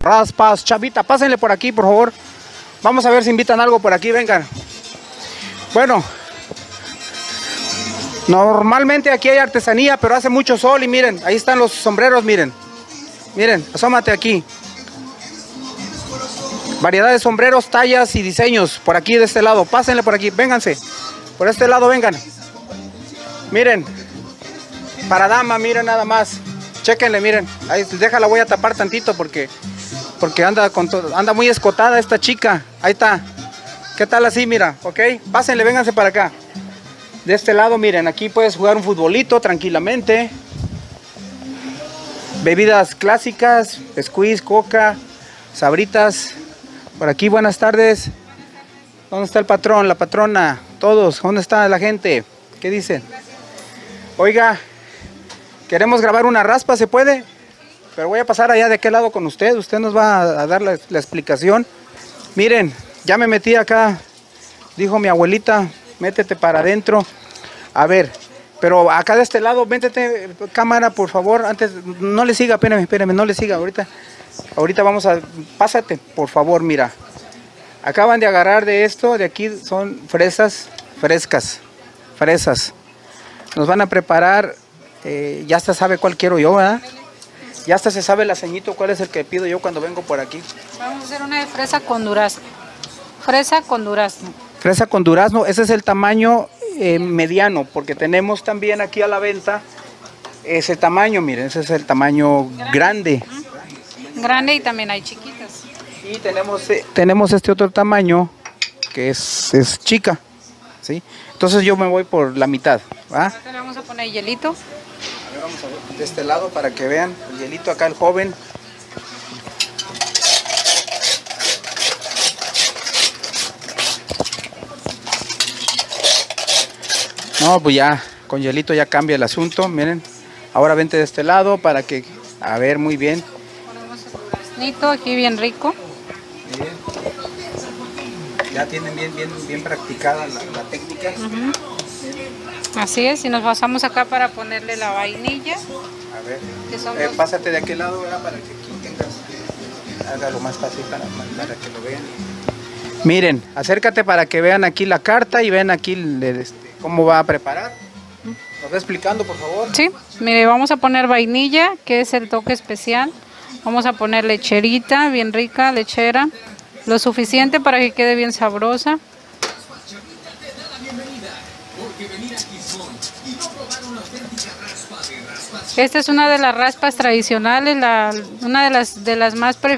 raspas, Chavita, pásenle por aquí, por favor. Vamos a ver si invitan algo por aquí, vengan. Bueno, normalmente aquí hay artesanía, pero hace mucho sol y miren, ahí están los sombreros, miren. Miren, asómate aquí. Variedad de sombreros, tallas y diseños por aquí de este lado. Pásenle por aquí, vénganse. Por este lado vengan. Miren, para dama, miren nada más. Chéquenle, miren. Ahí, déjala, voy a tapar tantito porque anda muy escotada esta chica. Ahí está. ¿Qué tal así? Mira, ok. Pásenle, vénganse para acá. De este lado, miren, aquí puedes jugar un futbolito tranquilamente. Bebidas clásicas, squeeze, coca, sabritas. Por aquí, buenas tardes. ¿Dónde está el patrón, la patrona? Todos, ¿dónde está la gente? ¿Qué dicen? Oiga, queremos grabar una raspa, ¿se puede? Pero voy a pasar allá de aquel lado con usted. Usted nos va a dar la explicación. Miren, ya me metí acá. Dijo mi abuelita, métete para adentro. A ver, pero acá de este lado, métete, cámara, por favor. Antes, no le siga, espérame, no le siga. Ahorita vamos a... Pásate, por favor, mira. Acaban de agarrar de esto, de aquí son fresas frescas. Fresas. Nos van a preparar, ya hasta sabe cuál quiero yo, ¿verdad? Ya hasta se sabe el aceñito, cuál es el que pido yo cuando vengo por aquí. Vamos a hacer una de fresa con durazno. Fresa con durazno. Fresa con durazno, ese es el tamaño mediano, porque tenemos también aquí a la venta ese tamaño, miren, ese es el tamaño grande. Grande y también hay chiquitas. Y tenemos este otro tamaño que es chica, ¿sí? Entonces yo me voy por la mitad, ¿va? Acá le vamos a poner hielito. A ver, vamos a ver de este lado para que vean el hielito acá, el joven. No, pues ya, con hielito ya cambia el asunto, miren. Ahora vente de este lado para que, a ver, muy bien. Ponemos el duraznito aquí bien rico. Bien. Ya tienen bien practicada la técnica. Así es, y nos pasamos acá para ponerle la vainilla. A ver, Que son pásate de aquel lado, ¿verdad? Para que aquí tengas, hágalo más fácil para que lo vean. Miren, acércate para que vean aquí la carta y vean aquí cómo va a preparar. ¿Nos va explicando, por favor? Sí, mire, vamos a poner vainilla, que es el toque especial. Vamos a poner lecherita, bien rica, lechera. Lo suficiente para que quede bien sabrosa. Esta es una de las raspas tradicionales, una de las más preferidas.